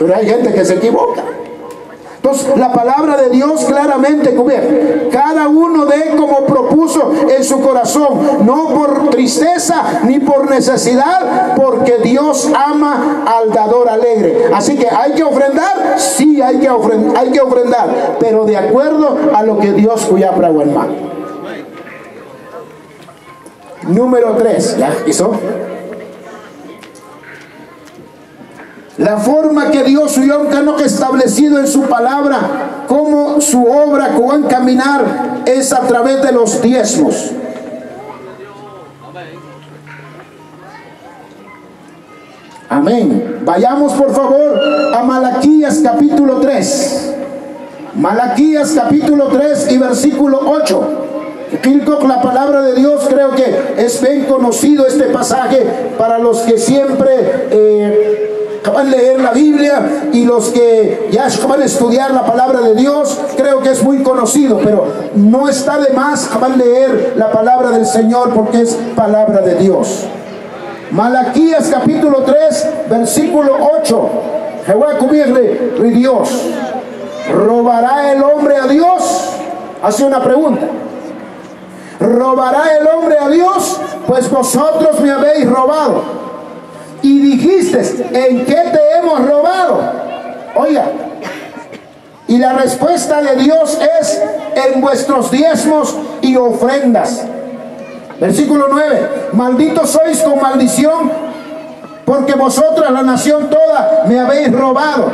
Pero hay gente que se equivoca. Entonces la palabra de Dios claramente, cada uno dé como propuso en su corazón, no por tristeza ni por necesidad, porque Dios ama al dador alegre. Así que hay que ofrendar, sí hay que ofrendar, pero de acuerdo a lo que Dios cuya praguanma. Número 3, ¿ya hizo? La forma que Dios ha establecido en su palabra, como su obra, como en caminar, es a través de los diezmos. Amén. Vayamos por favor a Malaquías capítulo 3. Malaquías capítulo 3 y versículo 8. La palabra de Dios, creo que es bien conocido este pasaje para los que siempre van a leer la Biblia y los que ya van a estudiar la palabra de Dios. Creo que es muy conocido, pero no está de más van a leer la palabra del Señor, porque es palabra de Dios. Malaquías capítulo 3 versículo 8. Jehová cubrirle, Dios, ¿robará el hombre a Dios? Hace una pregunta. ¿Robará el hombre a Dios? Pues vosotros me habéis robado. Y dijiste, ¿en qué te hemos robado? Oiga, y la respuesta de Dios es en vuestros diezmos y ofrendas. Versículo 9. Malditos sois con maldición, porque vosotras, la nación toda, me habéis robado.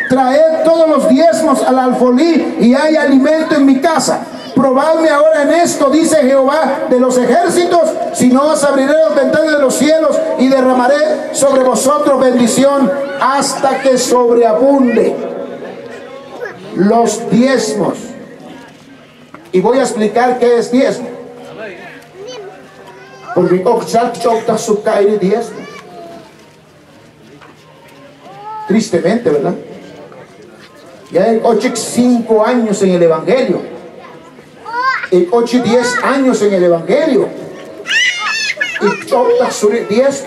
Traed todos los diezmos al alfolí, y hay alimento en mi casa. Probadme ahora en esto, dice Jehová de los ejércitos, si no os abriré las ventanas de los cielos y derramaré sobre vosotros bendición hasta que sobreabunde. Los diezmos. Y voy a explicar qué es diezmo. Porque diezmo. Tristemente, ¿verdad? Ya hay 5 años en el Evangelio. 8 y 10 años en el Evangelio, y chopta sobre 10.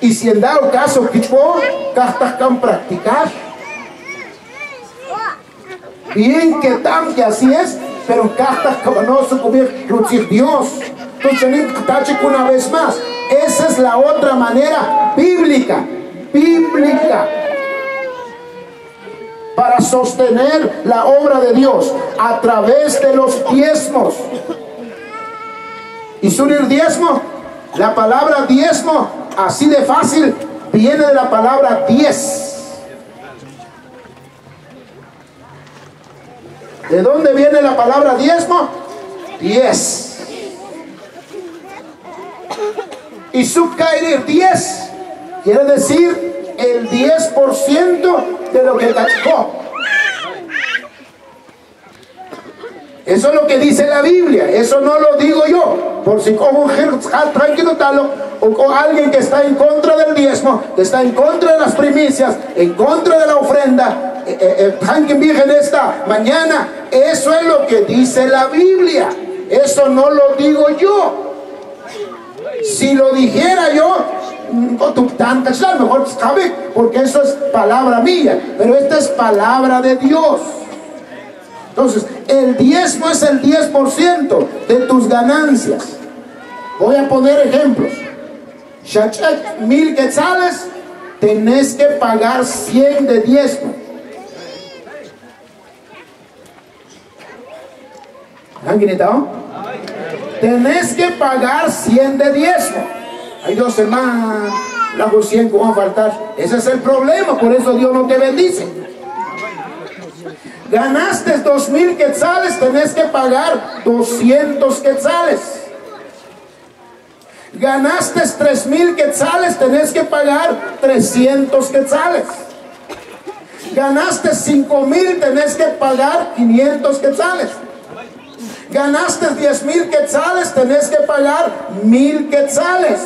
Y si en dado caso que can practicar bien, que tan que así es, pero castas cabanoso conviertir Dios. Entonces una vez más, esa es la otra manera bíblica para sostener la obra de Dios, a través de los diezmos. Y subir diezmo, la palabra diezmo, así de fácil, viene de la palabra 10. ¿De dónde viene la palabra diezmo? 10. Y subcaer 10 quiere decir el 10% de lo que cachó. Eso es lo que dice la Biblia, eso no lo digo yo. Por si como tranquilo o alguien que está en contra del diezmo, que está en contra de las primicias, en contra de la ofrenda, en esta mañana, eso es lo que dice la Biblia. Eso no lo digo yo. Si lo dijera yo, mejor sabe, porque eso es palabra mía, pero esta es palabra de Dios. Entonces, el diezmo es el 10% de tus ganancias. Voy a poner ejemplos. 1000 quetzales, tenés que pagar 100 de diezmo. Tenés que pagar 100 de diezmo. Hay 2 hermanas, las 100 que van a faltar. Ese es el problema, por eso Dios no te bendice. Ganaste 2000 quetzales, tenés que pagar 200 quetzales. Ganaste 3000 quetzales, tenés que pagar 300 quetzales. Ganaste 5000, tenés que pagar 500 quetzales. Ganaste 10,000 quetzales, tenés que pagar 1000 quetzales.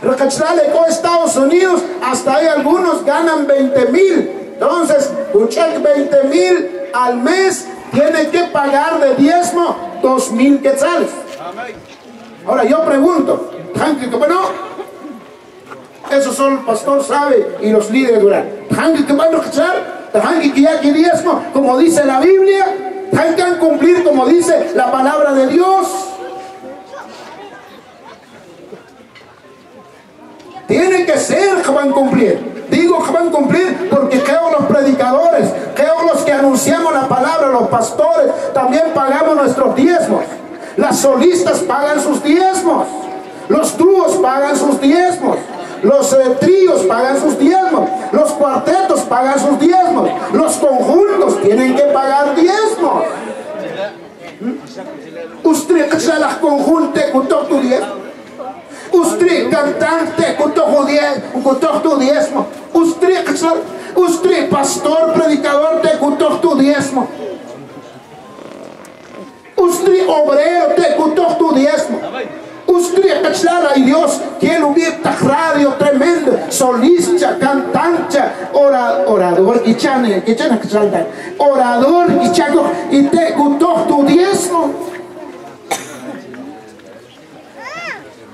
Con Estados Unidos, hasta hay algunos ganan 20,000. Entonces, un cheque 20,000 al mes, tiene que pagar de diezmo 2,000 quetzales. Ahora yo pregunto, bueno, Eso solo el pastor sabe y los líderes duran. Que van a escuchar, que ya que diezmo, como dice la Biblia, que han cumplir como dice la palabra de Dios. Tiene que ser que van a cumplir. Digo que van a cumplir porque creo los predicadores, creo los que anunciamos la palabra, los pastores, también pagamos nuestros diezmos. Las solistas pagan sus diezmos. Los dúos pagan sus diezmos. Los tríos pagan sus diezmos. Los cuartetos pagan sus diezmos. Los conjuntos tienen que pagar diezmos. Usted que se las conjunte con todo tu diezmo. Usted cantante con todo tu diezmo. Usted pastor, predicador te con todo tu diezmo. Usted obrero te con todo tu diezmo. Usted cachara y Dios quiere hubiera radio tremendo, solista, cantante, orador y chane orador y chaco y te con todo tu diezmo.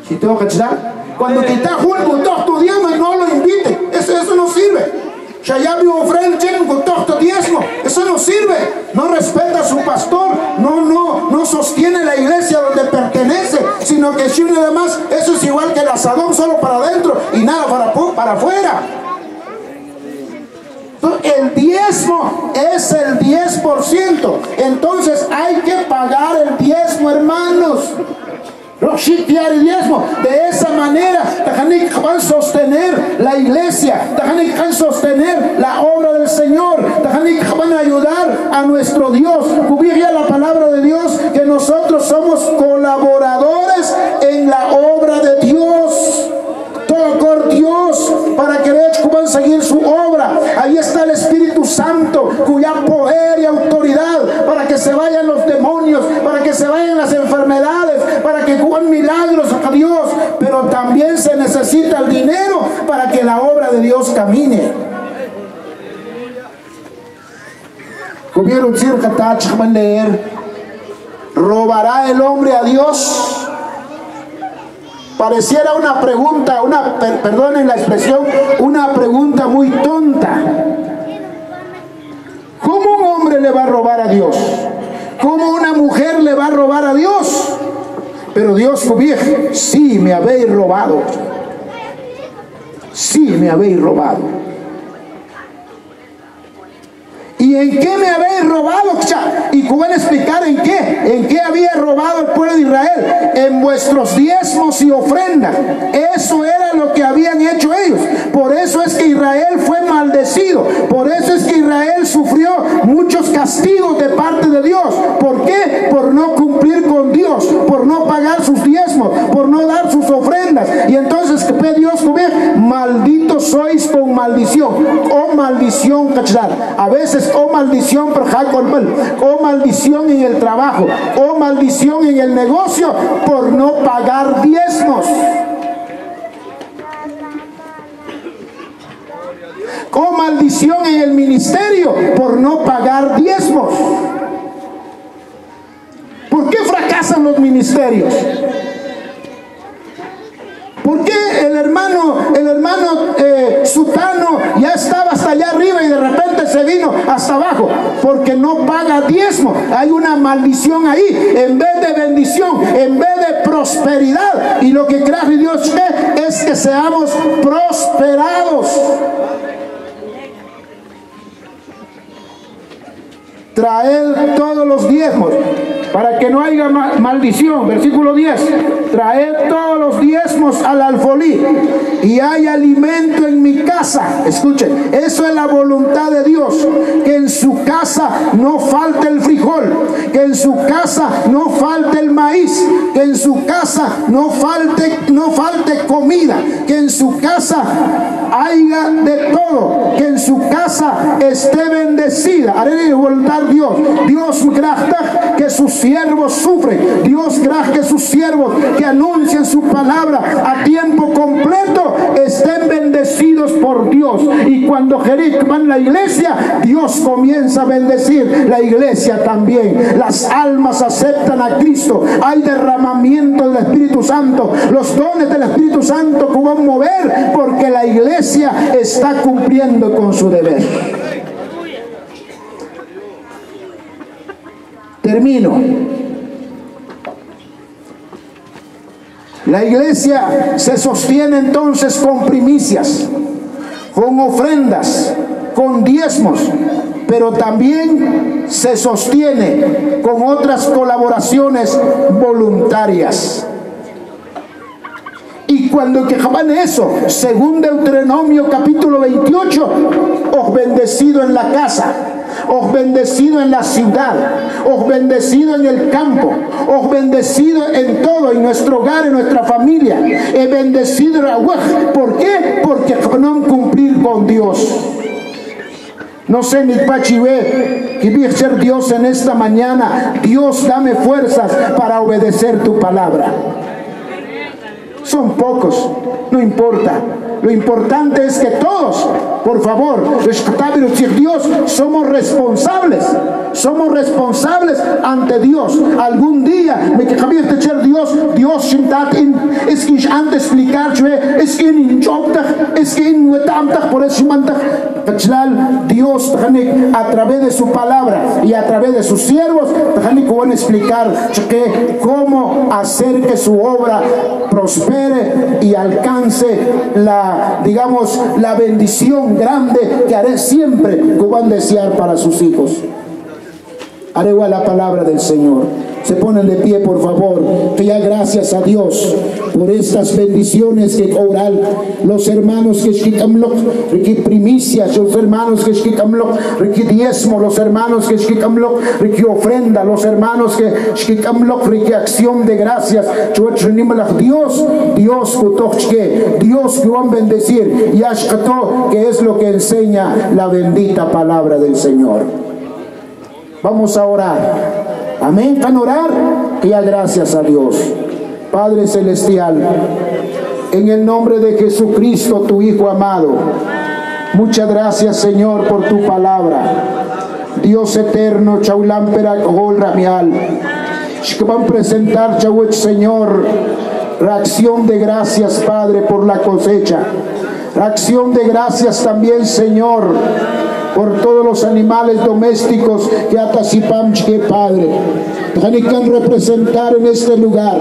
Si tengo que cachar, cuando te está junto con todo tu diezmo y no lo invite, eso no sirve. Ya me ofrecen con todo tu diezmo, eso no sirve. No respeta a su pastor, no sostiene la iglesia donde pertenece, sino que si uno además, eso es igual que el asadón, solo para adentro y nada para afuera. El diezmo es el 10%, entonces hay que pagar el diezmo, hermanos. De esa manera van a sostener la iglesia, van a sostener la obra del Señor, van a ayudar a nuestro Dios. Cubría la palabra de Dios que nosotros somos colaboradores en la obra de Dios. Todo por Dios para querer seguir su obra. Ahí está el Espíritu Santo, cuya poder y autoridad para que se vayan los demonios, para que se vayan las enfermedades, para que cuban milagros a Dios. Pero también se necesita el dinero para que la obra de Dios camine. ¿Robará el hombre a Dios? Pareciera una pregunta, perdonen la expresión, una pregunta muy tonta. ¿Cómo un hombre le va a robar a Dios? ¿Cómo una mujer le va a robar a Dios? Pero Dios cubierge, sí me habéis robado. Sí me habéis robado. ¿Y en qué me habéis robado? Y van a explicar en qué había robado el pueblo de Israel. En vuestros diezmos y ofrendas. Eso era lo que habían hecho ellos. Por eso es que Israel fue maldecido. Por eso es que Israel sufrió muchos castigos de parte de Dios. ¿Por qué? Por no cumplir con Dios, por no pagar sus diezmos, por no dar sus ofrendas. Y entonces ¿qué Dios comienza? Malditos sois con maldición. Oh maldición, ¿cachar? A veces oh maldición, oh maldición en el trabajo, oh maldición en el negocio por no pagar diezmos. Oh maldición en el ministerio por no pagar diezmos. ¿Por qué fracasan los ministerios? ¿Por qué el hermano Sutano ya estaba hasta allá arriba y de repente se vino hasta abajo? Porque no paga diezmo. Hay una maldición ahí. En vez de bendición, en vez de prosperidad. Y lo que cree Dios es que seamos prosperados. Traed todos los diezmos para que no haya maldición. Versículo 10. Traed todos los diezmos al alfolí y hay alimento en mi casa. Escuchen, eso es la voluntad de Dios. Que en su casa no falte el frijol, que en su casa no falte el maíz, que en su casa no falte comida, que en su casa haya de todo, que en su casa esté bendecida. Haré voluntad Dios. Dios gracias que sus siervos sufren. Dios gracias que sus siervos que que anuncien su palabra a tiempo completo estén bendecidos por Dios. Y cuando Jeric va en la iglesia, Dios comienza a bendecir la iglesia también. Las almas aceptan a Cristo, hay derramamiento del Espíritu Santo, los dones del Espíritu Santo que van a mover porque la iglesia está cumpliendo con su deber. Termino. La iglesia se sostiene entonces con primicias, con ofrendas, con diezmos, pero también se sostiene con otras colaboraciones voluntarias. Y cuando quejaban eso, según Deuteronomio capítulo 28, os bendecido en la casa, os bendecido en la ciudad, os bendecido en el campo, os bendecido en todo, en nuestro hogar, en nuestra familia, he bendecido a Waj. ¿Por qué? Porque no cumplir con Dios. No sé, mi pachivé, que voy a ser Dios en esta mañana. Dios, dame fuerzas para obedecer tu palabra. Son pocos, no importa. Lo importante es que todos, por favor, Dios, somos responsables ante Dios. Algún día, me que Dios es que antes de explicar, es que en es que en por eso Dios a través de su palabra y a través de sus siervos van a explicar cómo hacer que su obra prospere y alcance la bendición grande que haré siempre, que van a desear para sus hijos. Haré igual la palabra del Señor. Se ponen de pie, por favor. Que ya gracias a Dios por estas bendiciones que oran los hermanos que esquitamlo, que primicias, los hermanos que esquitamlo, que diezmo, los hermanos que esquitamlo, que ofrenda, los hermanos que esquitamlo, que acción de gracias. Dios que van a bendecir, y que es lo que enseña la bendita palabra del Señor. Vamos a orar. Amén. ¿Van a orar? Que ya gracias a Dios. Padre Celestial, en el nombre de Jesucristo, tu Hijo amado, muchas gracias, Señor, por tu palabra. Dios eterno, Chaulámpera, Ramial, que van a presentar, Señor, reacción de gracias, Padre, por la cosecha. Reacción de gracias también, Señor, por todos los animales domésticos que atasipamche, Padre, que representar en este lugar,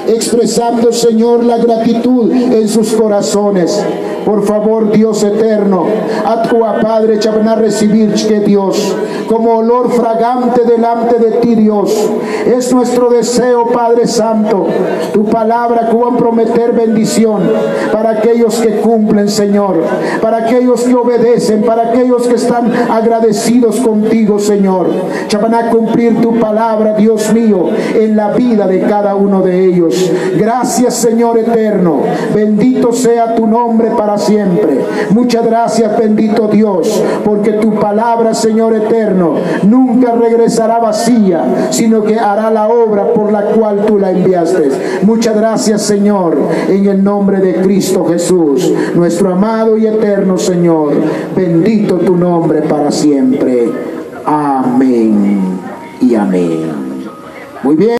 expresando, Señor, la gratitud en sus corazones. Por favor, Dios eterno, Atua, Padre, chavana recibir, que Dios, como olor fragante delante de ti, Dios. Es nuestro deseo, Padre Santo, tu palabra que va a prometer bendición para aquellos que cumplen, Señor, para aquellos que obedecen, para aquellos que están agradecidos contigo, Señor. Chavana cumplir tu palabra, Dios mío, en la vida de cada uno de ellos. Gracias, Señor eterno. Bendito sea tu nombre para siempre. Muchas gracias, bendito Dios, porque tu palabra, Señor eterno, nunca regresará vacía, sino que hará la obra por la cual tú la enviaste. Muchas gracias, Señor, en el nombre de Cristo Jesús, nuestro amado y eterno Señor. Bendito tu nombre para siempre. Amén y amén. Muy bien.